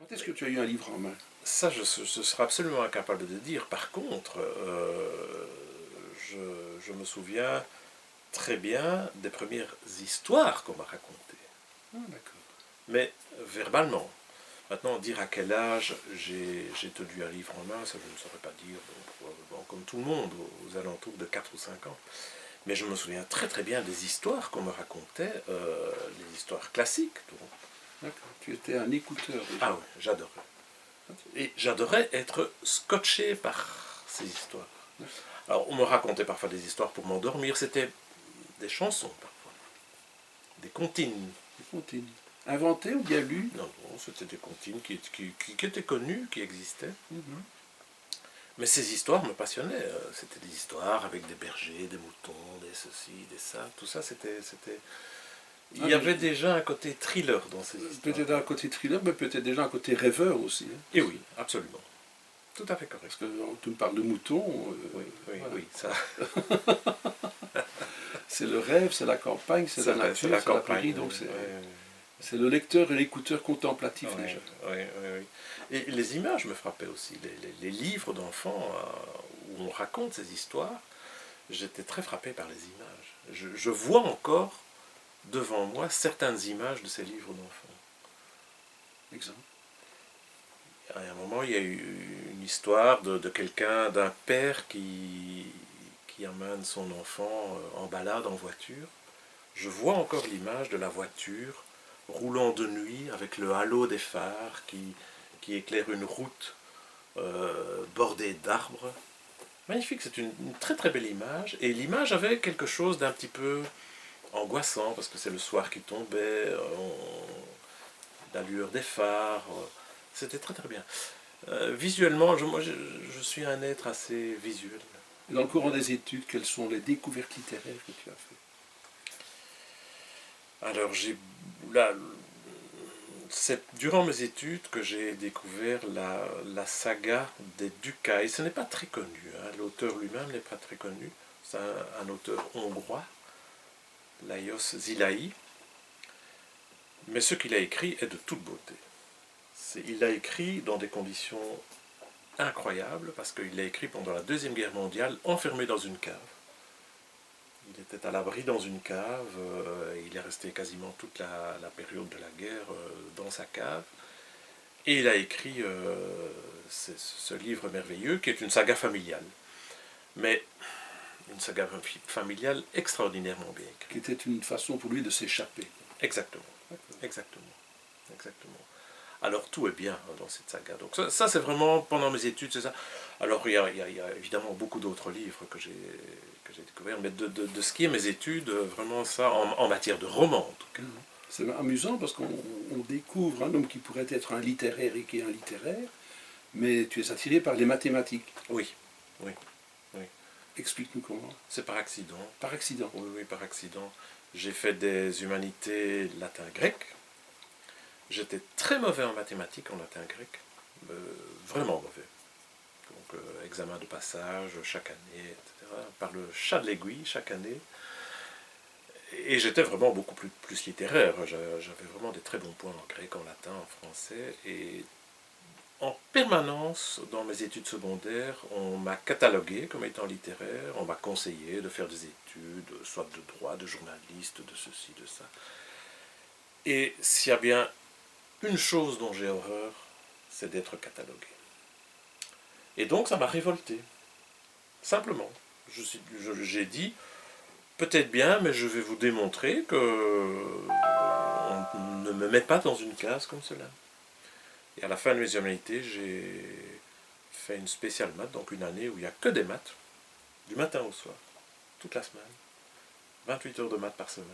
Quand est-ce que tu as eu un livre en main? Ça, je serais absolument incapable de dire. Par contre, je me souviens très bien des premières histoires qu'on m'a racontées, Ah, d'accord. mais verbalement. Maintenant, dire à quel âge j'ai tenu un livre en main, ça je ne saurais pas dire, bon, probablement comme tout le monde, aux alentours de 4 ou 5 ans. Mais je me souviens très très bien des histoires qu'on me racontait, les histoires classiques. Donc. D'accord. Tu étais un écouteur déjà. Ah oui, j'adorais. Et j'adorais être scotché par ces histoires. Alors, on me racontait parfois des histoires pour m'endormir, c'était des chansons parfois, des comptines. Des comptines. Inventé ou bien lu? Non, non, c'était des comptines qui étaient connues, qui existaient. Mais ces histoires me passionnaient. C'était des histoires avec des bergers, des moutons, des ceci, des ça. Tout ça, c'était... Il y avait déjà un côté thriller dans ces histoires. Peut-être un côté thriller, mais peut-être déjà un côté rêveur aussi. Hein. Et oui, absolument. Tout à fait correct. Parce que tu me parles de moutons. Oui, oui, voilà. oui, ça... C'est le rêve, c'est la campagne, c'est la nature, c'est la prairie. Donc c'est le lecteur et l'écouteur contemplatif déjà. Oui, oui, oui. Et les images me frappaient aussi. Les livres d'enfants où on raconte ces histoires, j'étais très frappé par les images. Je vois encore devant moi certaines images de ces livres d'enfants. Exemple. À un moment, il y a eu une histoire de quelqu'un, d'un père qui amène son enfant en balade en voiture. Je vois encore l'image de la voiture roulant de nuit avec le halo des phares qui éclaire une route bordée d'arbres. Magnifique, c'est une très très belle image. Et l'image avait quelque chose d'un petit peu angoissant parce que c'est le soir qui tombait, la lueur des phares. C'était très très bien. Visuellement, moi je suis un être assez visuel. Et dans le courant des études, quelles sont les découvertes littéraires que tu as faites? Alors là, c'est durant mes études que j'ai découvert la saga des Ducailles. Ce n'est pas très connu, hein. L'auteur lui-même n'est pas très connu. C'est un auteur hongrois, Lajos Szilágyi. Mais ce qu'il a écrit est de toute beauté. Il l'a écrit dans des conditions incroyables, parce qu'il l'a écrit pendant la Deuxième Guerre mondiale, enfermé dans une cave. Il était à l'abri dans une cave, il est resté quasiment toute la période de la guerre dans sa cave. Et il a écrit ce livre merveilleux, qui est une saga familiale. Mais une saga familiale extraordinairement bien écrite. Qui était une façon pour lui de s'échapper. Exactement, exactement, exactement. Alors tout est bien dans cette saga. Donc ça c'est vraiment pendant mes études, c'est ça. Alors il y a évidemment beaucoup d'autres livres que j'ai découverts, mais de ce qui est mes études, vraiment ça, en matière de roman en tout cas. C'est amusant parce qu'on découvre un homme qui pourrait être un littéraire et qui est un littéraire, mais tu es attiré par les mathématiques. Oui, oui, oui. Explique-nous comment. C'est par accident. Par accident. Oui, oui, par accident. J'ai fait des humanités latin-grec. J'étais très mauvais en mathématiques, en latin-grec. Vraiment mauvais. Donc, examen de passage chaque année, etc. Par le chat de l'aiguille chaque année. Et j'étais vraiment beaucoup plus littéraire. J'avais vraiment des très bons points en grec, en latin, en français. Et en permanence, dans mes études secondaires, on m'a catalogué comme étant littéraire. On m'a conseillé de faire des études, soit de droit, de journaliste, de ceci, de ça. Et s'il y a bien une chose dont j'ai horreur, c'est d'être catalogué. Et donc ça m'a révolté. Simplement. J'ai dit, peut-être bien, mais je vais vous démontrer que on ne me met pas dans une case comme cela. Et à la fin de mes humanités, j'ai fait une spéciale maths, donc une année où il n'y a que des maths, du matin au soir, toute la semaine. 28 heures de maths par semaine,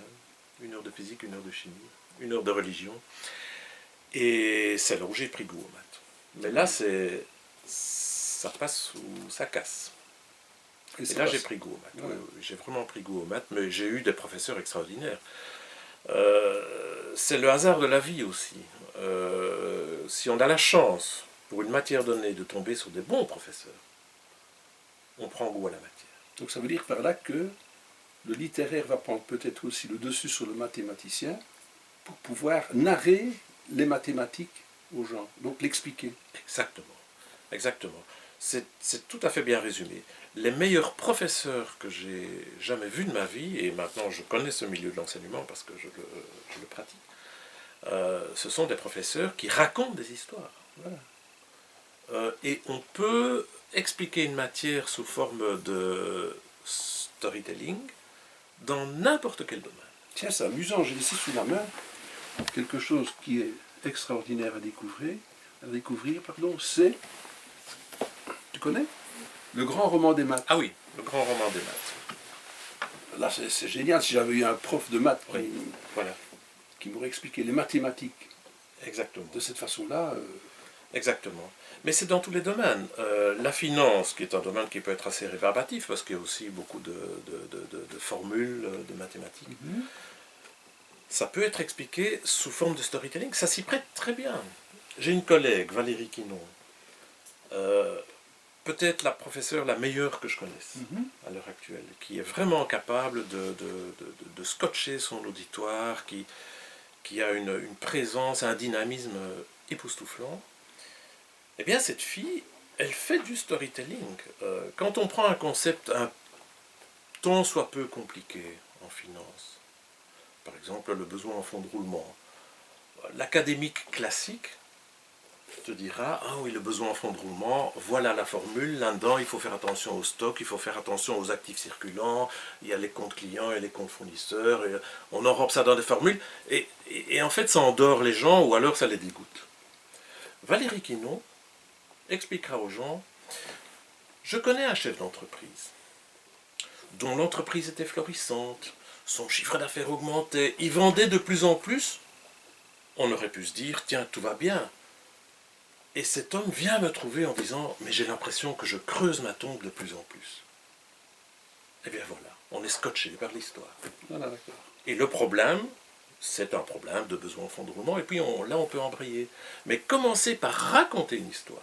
1 heure de physique, 1 heure de chimie, 1 heure de religion. Et c'est là où j'ai pris goût aux maths. Mais là, ça passe ou ça casse. Et là, j'ai pris goût aux maths. Ouais. Oui, j'ai vraiment pris goût aux maths, mais j'ai eu des professeurs extraordinaires. C'est le hasard de la vie aussi. Si on a la chance, pour une matière donnée, de tomber sur des bons professeurs, on prend goût à la matière. Donc ça veut dire par là que le littéraire va prendre peut-être aussi le dessus sur le mathématicien pour pouvoir narrer les mathématiques aux gens, donc l'expliquer. Exactement, exactement. C'est tout à fait bien résumé. Les meilleurs professeurs que j'ai jamais vus de ma vie, et maintenant je connais ce milieu de l'enseignement parce que je le pratique, ce sont des professeurs qui racontent des histoires. Voilà. Et on peut expliquer une matière sous forme de storytelling dans n'importe quel domaine. Tiens, c'est amusant, j'ai ici sous la main quelque chose qui est extraordinaire à découvrir, pardon, c'est, tu connais? Le grand roman des maths. Ah oui, le grand roman des maths. Là, c'est génial, si j'avais eu un prof de maths Oui, voilà, qui m'aurait expliqué les mathématiques exactement. de cette façon-là. Exactement. Mais c'est dans tous les domaines. La finance, qui est un domaine qui peut être assez rébarbatif, parce qu'il y a aussi beaucoup de formules, de mathématiques, ça peut être expliqué sous forme de storytelling. Ça s'y prête très bien. J'ai une collègue, Valérie Quinon, peut-être la professeure la meilleure que je connaisse à l'heure actuelle, qui est vraiment capable de scotcher son auditoire, qui a une présence, un dynamisme époustouflant. Eh bien, cette fille, elle fait du storytelling. Quand on prend un concept un tant soit peu compliqué en finance, par exemple le besoin en fonds de roulement, l'académique classique te dira, ah oui, le besoin en fonds de roulement, voilà la formule, là-dedans il faut faire attention au stock, il faut faire attention aux actifs circulants, il y a les comptes clients et les comptes fournisseurs, et on enrobe ça dans des formules, et en fait ça endort les gens, ou alors ça les dégoûte. Valérie Quinon expliquera aux gens, je connais un chef d'entreprise dont l'entreprise était florissante, son chiffre d'affaires augmentait, il vendait de plus en plus. On aurait pu se dire, tiens, tout va bien. Et cet homme vient me trouver en disant, mais j'ai l'impression que je creuse ma tombe de plus en plus. Eh bien voilà, on est scotché par l'histoire. Voilà, d'accord. Et le problème, c'est un problème de besoin en fonds de roulement, et puis là on peut embrayer. Mais commencer par raconter une histoire,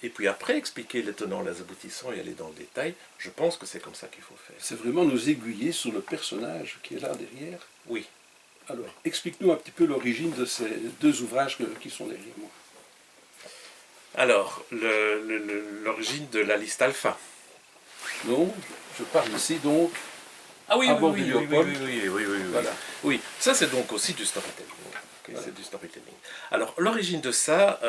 et puis après expliquer les tenants, les aboutissants et aller dans le détail, je pense que c'est comme ça qu'il faut faire. C'est vraiment nous aiguiller sur le personnage qui est là derrière. Oui. Alors, explique-nous un petit peu l'origine de ces deux ouvrages qui sont derrière moi. Alors, l'origine de la liste alpha. Donc, je parle ici donc. Ah oui, à bord oui, du oui, Léopold. oui. Voilà. Oui, ça c'est donc aussi du storytelling. Okay, Voilà. c'est du storytelling. Alors, l'origine de ça,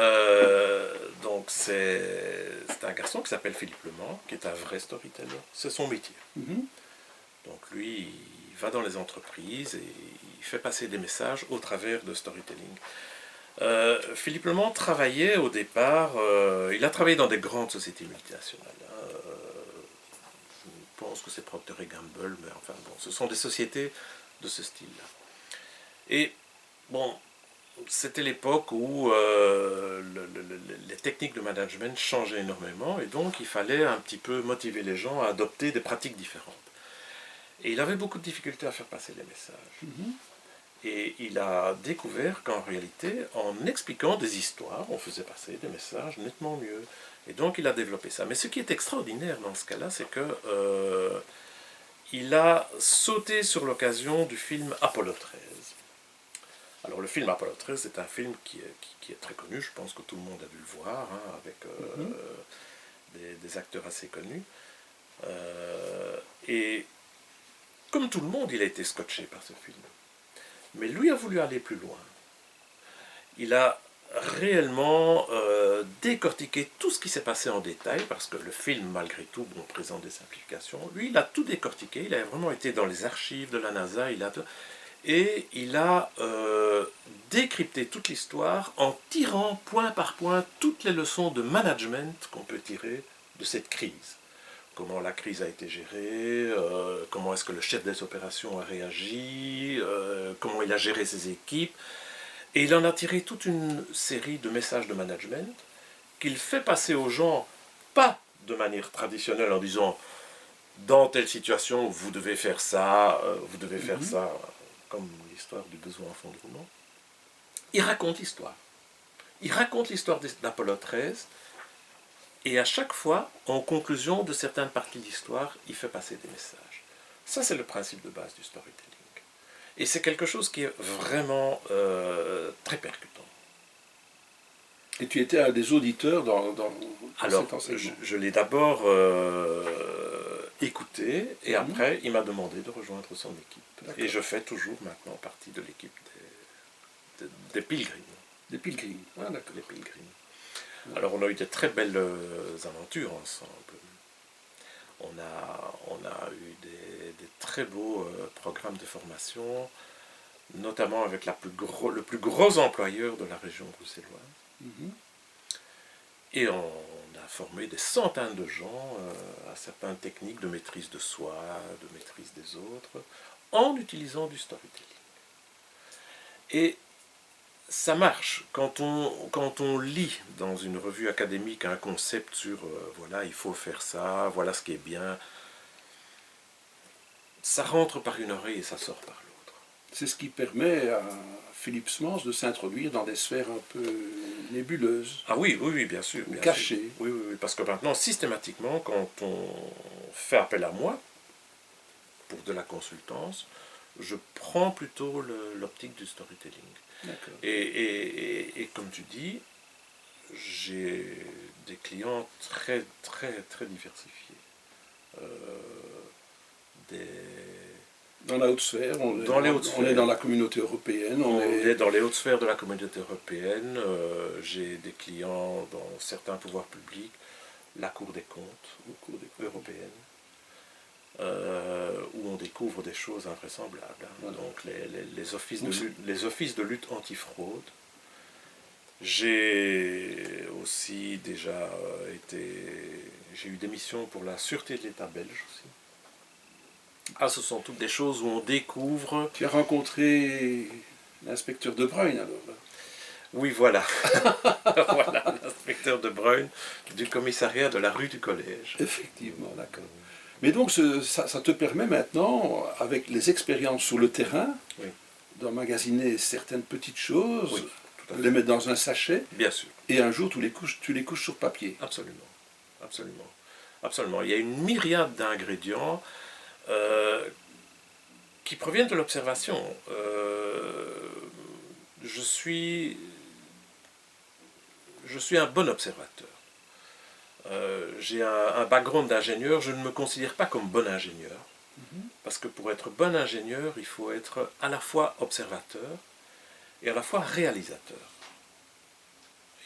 donc c'est un garçon qui s'appelle Philippe Le Mans, qui est un vrai storyteller. C'est son métier. Donc lui, il va dans les entreprises et il fait passer des messages au travers de storytelling. Philippe Le Mans travaillait au départ, il a travaillé dans des grandes sociétés multinationales. Je pense que c'est Procter & Gamble, mais enfin bon, ce sont des sociétés de ce style-là. Et bon, c'était l'époque où les techniques de management changeaient énormément, et donc il fallait un petit peu motiver les gens à adopter des pratiques différentes. Et il avait beaucoup de difficultés à faire passer les messages. Et il a découvert qu'en réalité, en expliquant des histoires, on faisait passer des messages nettement mieux. Et donc il a développé ça. Mais ce qui est extraordinaire dans ce cas-là, c'est que il a sauté sur l'occasion du film Apollo 13. Alors le film Apollo 13, c'est un film qui est très connu, je pense que tout le monde a dû le voir, hein, avec des acteurs assez connus. Et comme tout le monde, il a été scotché par ce film. Mais lui a voulu aller plus loin. Il a réellement décortiqué tout ce qui s'est passé en détail, parce que le film, malgré tout, bon, présente des simplifications. Lui, il a tout décortiqué, il a vraiment été dans les archives de la NASA, et il a décrypté toute l'histoire en tirant point par point toutes les leçons de management qu'on peut tirer de cette crise. Comment la crise a été gérée, comment est-ce que le chef des opérations a réagi, comment il a géré ses équipes. Et il en a tiré toute une série de messages de management qu'il fait passer aux gens, pas de manière traditionnelle en disant « dans telle situation, vous devez faire ça, vous devez faire ça », comme l'histoire du besoin en fond de roulement. Il raconte l'histoire. Il raconte l'histoire d'Apollo 13, et à chaque fois, en conclusion de certaines parties de l'histoire, il fait passer des messages. Ça, c'est le principe de base du storytelling. Et c'est quelque chose qui est vraiment très percutant. Et tu étais un des auditeurs dans Alors, cet enseignement. je l'ai d'abord écouté, et Mhm. après, il m'a demandé de rejoindre son équipe. D'accord. Et je fais toujours maintenant partie de l'équipe des Pilgrims. Des pilgrims. Ah, d'accord. Les Pilgrims. Alors, on a eu de très belles aventures ensemble. On a eu des très beaux programmes de formation, notamment avec le plus gros employeur de la région bruxelloise. Mhm. Et on a formé des centaines de gens à certaines techniques de maîtrise de soi, de maîtrise des autres, en utilisant du storytelling. Et ça marche. Quand on lit dans une revue académique un concept sur voilà, il faut faire ça, voilà ce qui est bien, ça rentre par une oreille et ça sort par l'autre. C'est ce qui permet à Philippe Smans de s'introduire dans des sphères un peu nébuleuses, Ah oui, oui, oui, bien sûr. ou Bien cachées. sûr. Oui, oui, oui, parce que maintenant, systématiquement, quand on fait appel à moi pour de la consultance, je prends plutôt l'optique du storytelling. D'accord. Et comme tu dis, j'ai des clients très, très, très diversifiés. Des... Dans la haute sphère, Dans les hautes on est sphères. dans la communauté européenne, On est dans les hautes sphères de la communauté européenne. J'ai des clients dans certains pouvoirs publics, la Cour des comptes au cours des cours. européenne, où on découvre des choses invraisemblables. Hein. Voilà. Donc les offices de lutte antifraude. J'ai aussi déjà j'ai eu des missions pour la sûreté de l'État belge aussi. Ah, ce sont toutes des choses où on découvre... Tu as rencontré l'inspecteur De Bruyne alors là. Oui, voilà. Voilà, l'inspecteur De Bruyne du commissariat de la rue du Collège. Effectivement, d'accord. Mais donc ça te permet maintenant, avec les expériences sur le terrain, Oui. d'emmagasiner certaines petites choses, Oui, tout à fait. les mettre dans un sachet, Bien sûr. et un jour tu les couches sur papier. Absolument. Absolument. Absolument. Il y a une myriade d'ingrédients qui proviennent de l'observation. Je suis un bon observateur. J'ai un background d'ingénieur, je ne me considère pas comme bon ingénieur, parce que pour être bon ingénieur, il faut être à la fois observateur et à la fois réalisateur.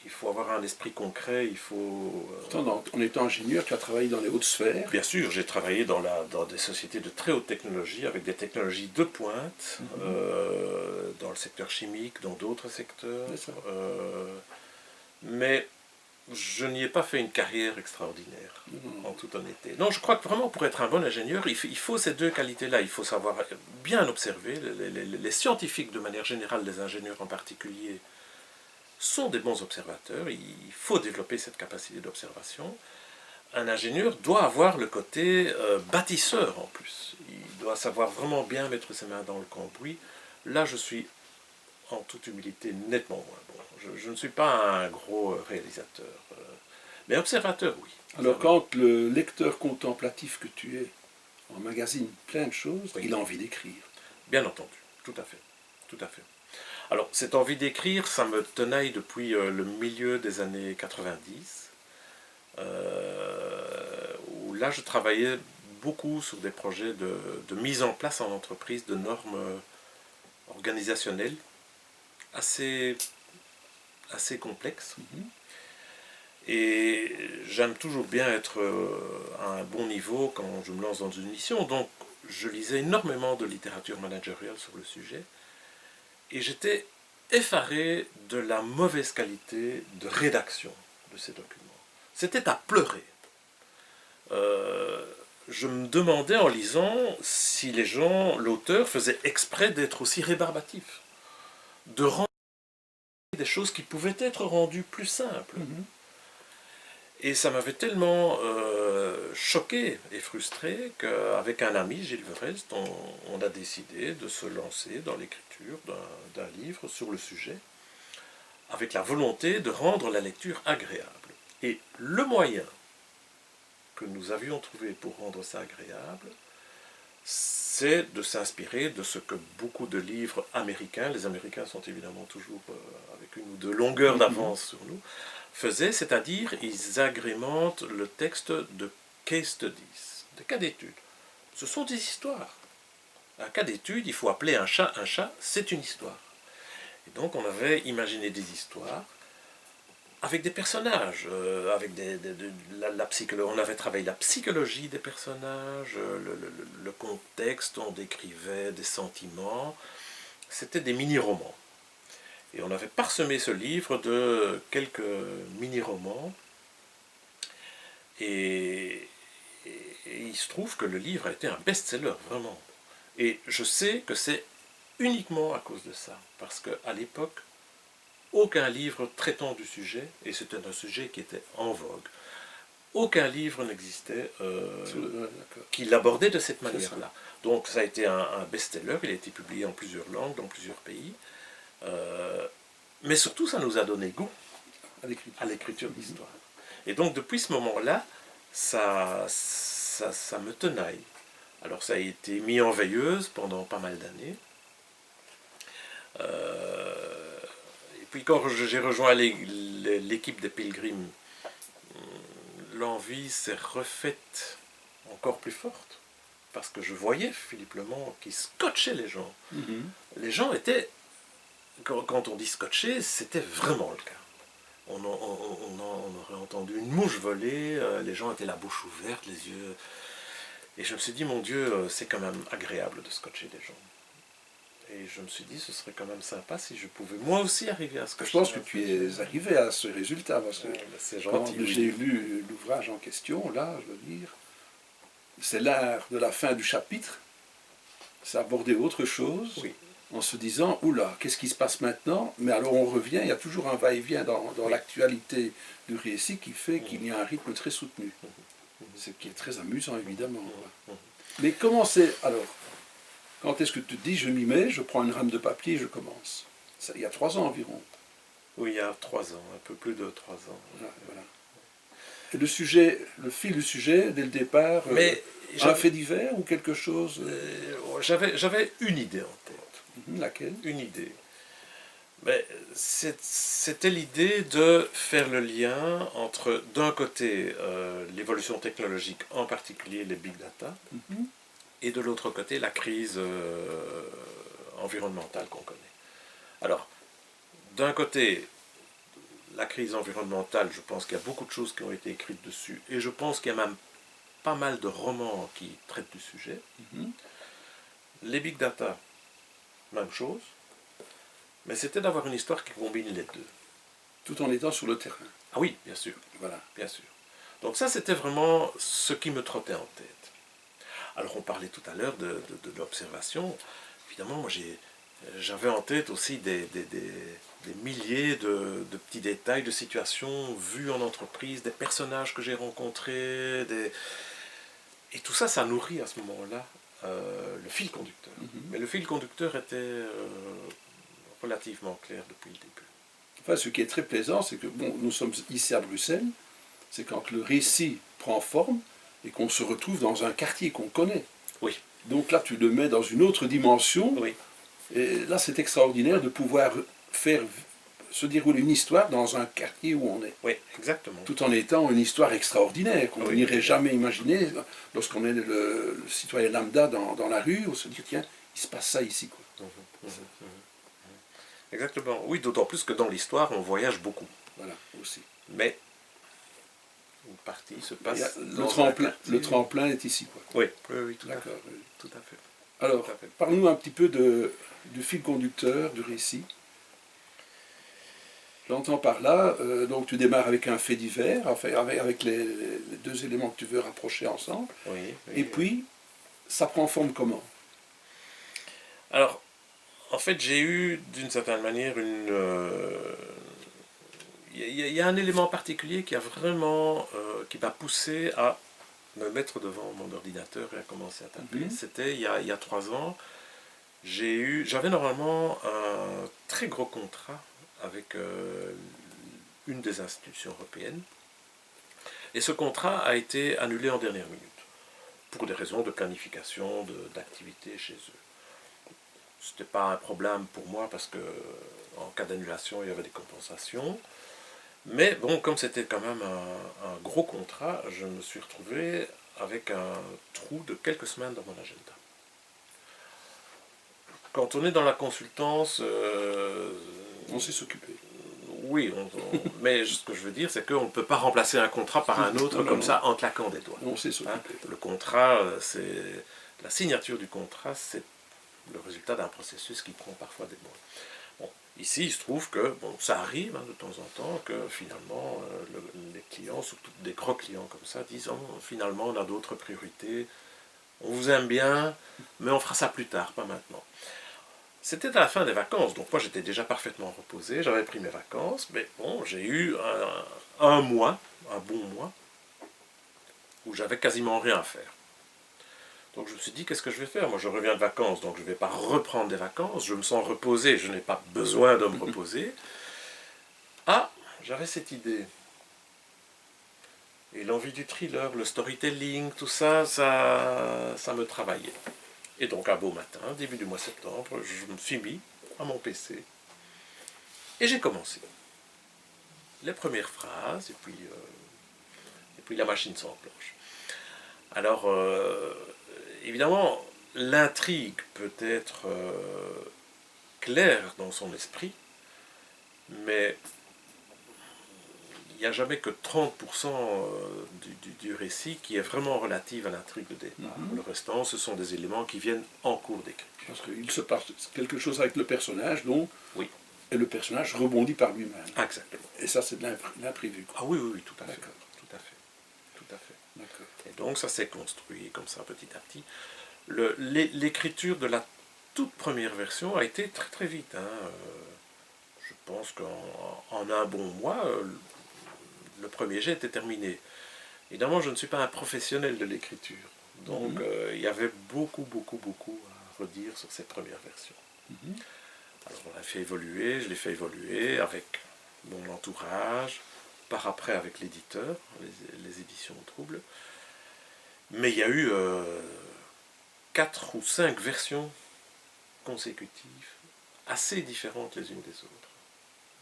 Il faut avoir un esprit concret, il faut... En étant ingénieur, tu as travaillé dans les hautes sphères. Bien sûr, j'ai travaillé dans des sociétés de très haute technologie, avec des technologies de pointe, dans le secteur chimique, dans d'autres secteurs. Mais je n'y ai pas fait une carrière extraordinaire, en toute honnêteté. Non, je crois que vraiment pour être un bon ingénieur, il faut ces deux qualités-là. Il faut savoir bien observer. Les scientifiques, de manière générale, les ingénieurs en particulier, sont des bons observateurs. Il faut développer cette capacité d'observation. Un ingénieur doit avoir le côté bâtisseur en plus. Il doit savoir vraiment bien mettre ses mains dans le cambouis. Là, je suis, en toute humilité, nettement moins bon. Je ne suis pas un gros réalisateur, mais observateur, oui. Alors quand le lecteur contemplatif que tu es emmagasine plein de choses, Oui. il a envie d'écrire. Bien entendu, tout à fait. Tout à fait. Alors, cette envie d'écrire, ça me tenaille depuis le milieu des années 90, où là, je travaillais beaucoup sur des projets de mise en place en entreprise de normes organisationnelles assez complexes. Et j'aime toujours bien être à un bon niveau quand je me lance dans une mission, donc je lisais énormément de littérature managériale sur le sujet, et j'étais effaré de la mauvaise qualité de rédaction de ces documents. C'était à pleurer. Je me demandais en lisant si les gens, l'auteur, faisait exprès d'être aussi rébarbatif, de rendre des choses qui pouvaient être rendues plus simples. Et ça m'avait tellement choqué et frustré qu'avec un ami, Gilles Verhest, on a décidé de se lancer dans l'écriture d'un livre sur le sujet, avec la volonté de rendre la lecture agréable. Et le moyen que nous avions trouvé pour rendre ça agréable, c'est de s'inspirer de ce que beaucoup de livres américains, les Américains sont évidemment toujours avec une ou deux longueurs d'avance sur nous, faisaient, c'est-à-dire ils agrémentent le texte de case studies, de cas d'études. Ce sont des histoires. Un cas d'étude, il faut appeler un chat, c'est une histoire. Et donc on avait imaginé des histoires avec des personnages, avec on avait travaillé la psychologie des personnages, le contexte, on décrivait des sentiments. C'était des mini-romans. Et on avait parsemé ce livre de quelques mini-romans. Et il se trouve que le livre a été un best-seller, vraiment. Et je sais que c'est uniquement à cause de ça. Parce qu'à l'époque, aucun livre traitant du sujet, et c'était un sujet qui était en vogue, aucun livre n'existait qui l'abordait de cette manière-là. Donc ça a été un best-seller, il a été publié en plusieurs langues, dans plusieurs pays. Mais surtout, ça nous a donné goût à l'écriture d'histoire. Et donc depuis ce moment-là, ça me tenaille. Alors ça a été mis en veilleuse pendant pas mal d'années. Et puis quand j'ai rejoint l'équipe des Pilgrims, l'envie s'est refaite encore plus forte. Parce que je voyais Philippe Lemond qui scotchait les gens. Les gens étaient, quand on dit scotcher, c'était vraiment le cas. On aurait entendu une mouche voler, les gens étaient la bouche ouverte, les yeux... Et je me suis dit, mon Dieu, c'est quand même agréable de scotcher les gens. Et je me suis dit, ce serait quand même sympa si je pouvais moi aussi arriver à scotcher. Je pense que tu es arrivé à ce résultat, parce que c'est gentil, quand j'ai lu l'ouvrage en question, là, je veux dire, c'est l'art de la fin du chapitre, c'est aborder autre chose, oui. En se disant, oula, qu'est-ce qui se passe maintenant? Mais alors on revient, il y a toujours un va-et-vient dans l'actualité du récit qui fait qu'il y a un rythme très soutenu. Ce qui est très amusant, évidemment. Mais comment c'est, alors, quand est-ce que tu te dis, je m'y mets, je prends une rame de papier et je commence? Ça, il y a 3 ans environ. Oui, il y a 3 ans, un peu plus de 3 ans. Voilà. Et le sujet, le fil du sujet, dès le départ, un fait divers ou quelque chose J'avais une idée en tête. Laquelle? Une idée. Mais c'était l'idée de faire le lien entre, d'un côté, l'évolution technologique, en particulier les big data, et de l'autre côté, la crise environnementale qu'on connaît. Alors, d'un côté, la crise environnementale, je pense qu'il y a beaucoup de choses qui ont été écrites dessus, et je pense qu'il y a même pas mal de romans qui traitent du sujet. Les big data, même chose, mais c'était d'avoir une histoire qui combine les deux. Tout en étant sur le terrain. Ah oui, bien sûr. Voilà. Bien sûr. Donc ça, c'était vraiment ce qui me trottait en tête. Alors on parlait tout à l'heure de l'observation. Évidemment, moi j'avais en tête aussi des milliers de petits détails, de situations vues en entreprise, des personnages que j'ai rencontrés, et tout ça, ça nourrit à ce moment-là le fil conducteur. Mais le fil conducteur était relativement clair depuis le début. Enfin, ce qui est très plaisant, c'est que bon, nous sommes ici à Bruxelles, c'est quand le récit prend forme et qu'on se retrouve dans un quartier qu'on connaît. Oui. Donc là, tu le mets dans une autre dimension. Oui. Et là, c'est extraordinaire de pouvoir faire se dérouler une histoire dans un quartier où on est. Oui, exactement. Tout en étant une histoire extraordinaire qu'on n'irait jamais imaginer. Lorsqu'on est le citoyen lambda dans la rue, on se dit, tiens, il se passe ça ici, quoi. Exactement. Oui, d'autant plus que dans l'histoire, on voyage beaucoup. Voilà, aussi. Mais une partie se passe le tremplin est ici, quoi. Oui, oui, tout à fait. Tout à fait. Alors, parle-nous un petit peu du fil conducteur, du récit. J'entends par là, donc tu démarres avec un fait divers, enfin, avec les 2 éléments que tu veux rapprocher ensemble. Oui, et puis, ça prend forme comment? Alors, en fait, j'ai eu, d'une certaine manière, il y a un élément particulier qui a vraiment, qui m'a poussé à me mettre devant mon ordinateur et à commencer à taper. C'était il y a 3 ans. J'avais normalement un très gros contrat avec une des institutions européennes. Et ce contrat a été annulé en dernière minute. pour des raisons de planification, d'activité chez eux. Ce n'était pas un problème pour moi parce que en cas d'annulation, il y avait des compensations. Mais bon, comme c'était quand même un gros contrat, je me suis retrouvé avec un trou de quelques semaines dans mon agenda. Quand on est dans la consultance... on sait s'occuper. Oui, mais ce que je veux dire, c'est qu'on ne peut pas remplacer un contrat par un autre comme ça en claquant des doigts. On sait s'occuper. Le contrat, la signature du contrat, c'est le résultat d'un processus qui prend parfois des mois. Bon, ici, il se trouve que ça arrive de temps en temps que finalement, les clients, surtout des gros clients comme ça, disent finalement, on a d'autres priorités, on vous aime bien, mais on fera ça plus tard, pas maintenant. C'était à la fin des vacances, donc moi j'étais déjà parfaitement reposé, j'avais pris mes vacances, mais bon, j'ai eu un mois, un bon mois, où j'avais quasiment rien à faire. Donc je me suis dit, qu'est-ce que je vais faire? Moi je reviens de vacances, donc je ne vais pas reprendre des vacances, je me sens reposé, je n'ai pas besoin de me reposer. Ah, j'avais cette idée. Et l'envie du thriller, le storytelling, tout ça, ça me travaillait. Et donc un beau matin, début du mois de septembre, je me suis mis à mon PC et j'ai commencé. Les premières phrases et puis la machine s'enclenche. Alors, évidemment, l'intrigue peut être claire dans son esprit, mais il n'y a jamais que 30% du récit qui est vraiment relatif à l'intrigue de départ. Le restant, ce sont des éléments qui viennent en cours d'écriture. Parce qu'il se passe quelque chose avec le personnage, donc, oui. Et le personnage rebondit par lui-même. Exactement. Et ça, c'est de l'imprévu. Ah oui, oui, oui, tout à fait. Tout à fait. Tout à fait. D'accord. Et donc, ça s'est construit comme ça, petit à petit. L'écriture de la toute première version a été très très vite. Je pense qu'en un bon mois, le premier jet était terminé. Évidemment, je ne suis pas un professionnel de l'écriture. Donc, il y avait beaucoup à redire sur cette première version. Alors, on l'a fait évoluer, je l'ai fait évoluer avec mon entourage, par après avec l'éditeur, les éditions Trouble. Mais il y a eu 4 ou 5 versions consécutives, assez différentes les unes des autres.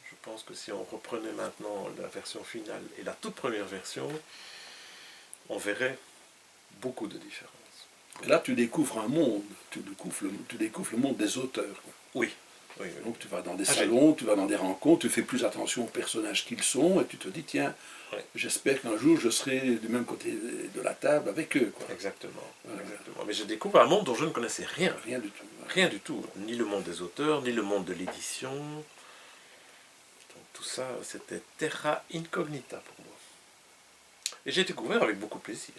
Je pense que si on reprenait maintenant la version finale et la toute première version, on verrait beaucoup de différences. Et là, tu découvres un monde, tu découvres le monde des auteurs. Oui. Oui, oui. Donc tu vas dans des salons, tu vas dans des rencontres, tu fais plus attention aux personnages qu'ils sont, et tu te dis, tiens, j'espère qu'un jour je serai du même côté de la table avec eux. Quoi. Exactement. Exactement. Mais je découvre un monde dont je ne connaissais rien. Rien du tout. Rien du tout. Ni le monde des auteurs, ni le monde de l'édition. Donc tout ça, c'était terra incognita pour moi. Et j'ai découvert avec beaucoup de plaisir.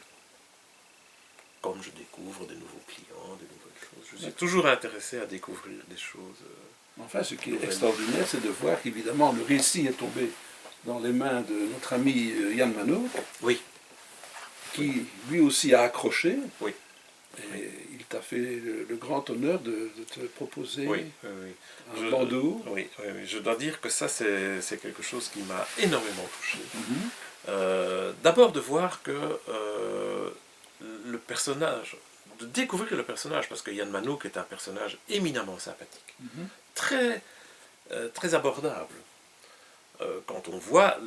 Comme je découvre des nouveaux clients, des nouvelles choses. Je suis toujours intéressé à découvrir des choses. Enfin, ce qui est extraordinaire, c'est de voir qu'évidemment, le récit est tombé dans les mains de notre ami Yann Mano, oui. qui lui aussi a accroché. Oui. Et il t'a fait le grand honneur de te proposer un bandeau. Oui, je dois dire que ça, c'est quelque chose qui m'a énormément touché. D'abord de voir que le personnage, de découvrir le personnage, parce que Yann Manouk est un personnage éminemment sympathique, très, très abordable. Quand on voit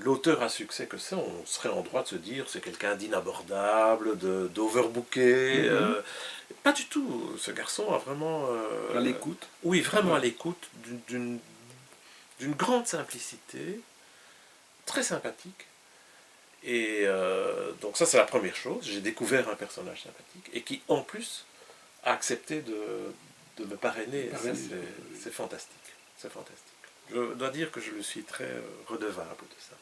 l'auteur à succès que c'est, on serait en droit de se dire c'est quelqu'un d'inabordable, d'overbooké. Pas du tout. Ce garçon a vraiment... à l'écoute. Oui, vraiment à l'écoute, d'une grande simplicité, très sympathique. Et donc ça, c'est la première chose. J'ai découvert un personnage sympathique et qui, en plus, a accepté de me parrainer. C'est fantastique. C'est fantastique. Je dois dire que je le suis très redevable de ça.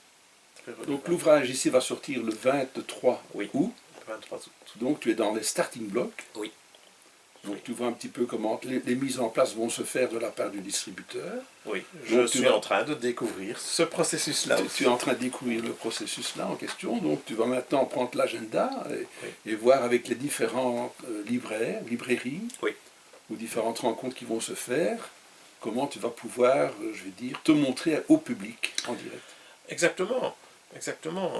Donc l'ouvrage ici va sortir le 23 août. 23 août. Donc tu es dans les starting blocks. Oui. Donc tu vois un petit peu comment les mises en place vont se faire de la part du distributeur. Oui, je suis en train de découvrir ce processus-là. Tu es en train de découvrir le processus-là en question. Donc tu vas maintenant prendre l'agenda et voir avec les différents librairies ou différentes rencontres qui vont se faire, comment tu vas pouvoir, je vais dire, te montrer au public en direct. Exactement. Exactement.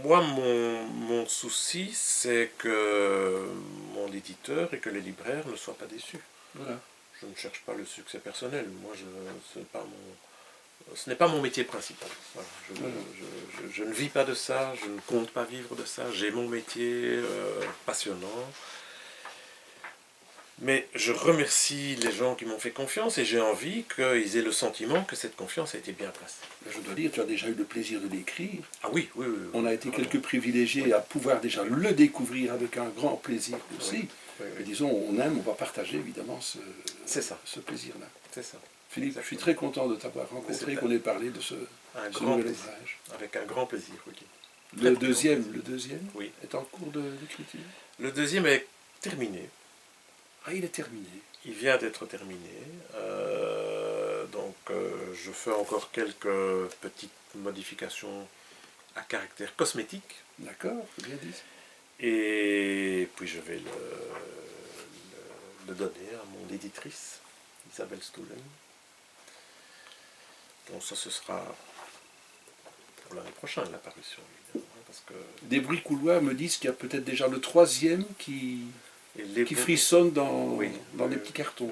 Moi, mon souci, c'est que mon éditeur et que les libraires ne soient pas déçus. Voilà. Je ne cherche pas le succès personnel. Moi, ce n'est pas mon métier principal. Voilà. Je ne vis pas de ça, je ne compte pas vivre de ça. J'ai mon métier passionnant. Mais je remercie les gens qui m'ont fait confiance et j'ai envie qu'ils aient le sentiment que cette confiance a été bien placée. Je dois dire, tu as déjà eu le plaisir de l'écrire. Ah oui, oui, oui. On a été quelques privilégiés à pouvoir déjà le découvrir avec un grand plaisir aussi. Oui, oui. Et disons, on aime, on va partager évidemment C'est ça. ce plaisir-là. C'est ça. Philippe, je suis très content de t'avoir rencontré, qu'on ait parlé de ce nouvel ouvrage. Avec un grand plaisir, oui. Le deuxième oui. est en cours d'écriture. Le deuxième est terminé. Ah, il est terminé. Il vient d'être terminé. Je fais encore quelques petites modifications à caractère cosmétique. D'accord, c'est bien dit. Et puis je vais le donner à mon éditrice, Isabelle Stoulen. Donc ça, ce sera pour l'année prochaine, la parution, évidemment. Parce que des bruits couloirs me disent qu'il y a peut-être déjà le troisième qui frissonne dans les petits cartons.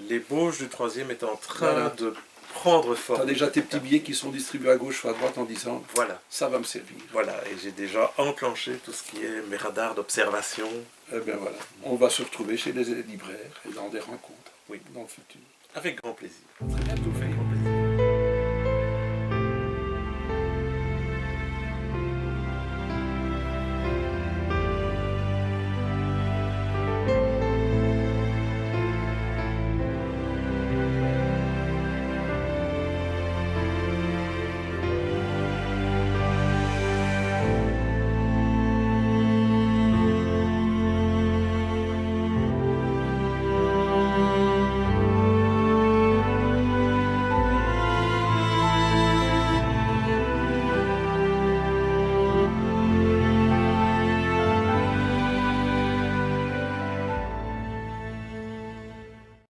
L'ébauche du troisième est en train de prendre forme. Tu as déjà tes petits billets qui sont distribués à gauche ou à droite en disant voilà, ça va me servir. Voilà, et j'ai déjà enclenché tout ce qui est mes radars d'observation. Eh bien voilà, on va se retrouver chez les libraires et dans des rencontres dans le futur. Avec grand plaisir. Très bientôt.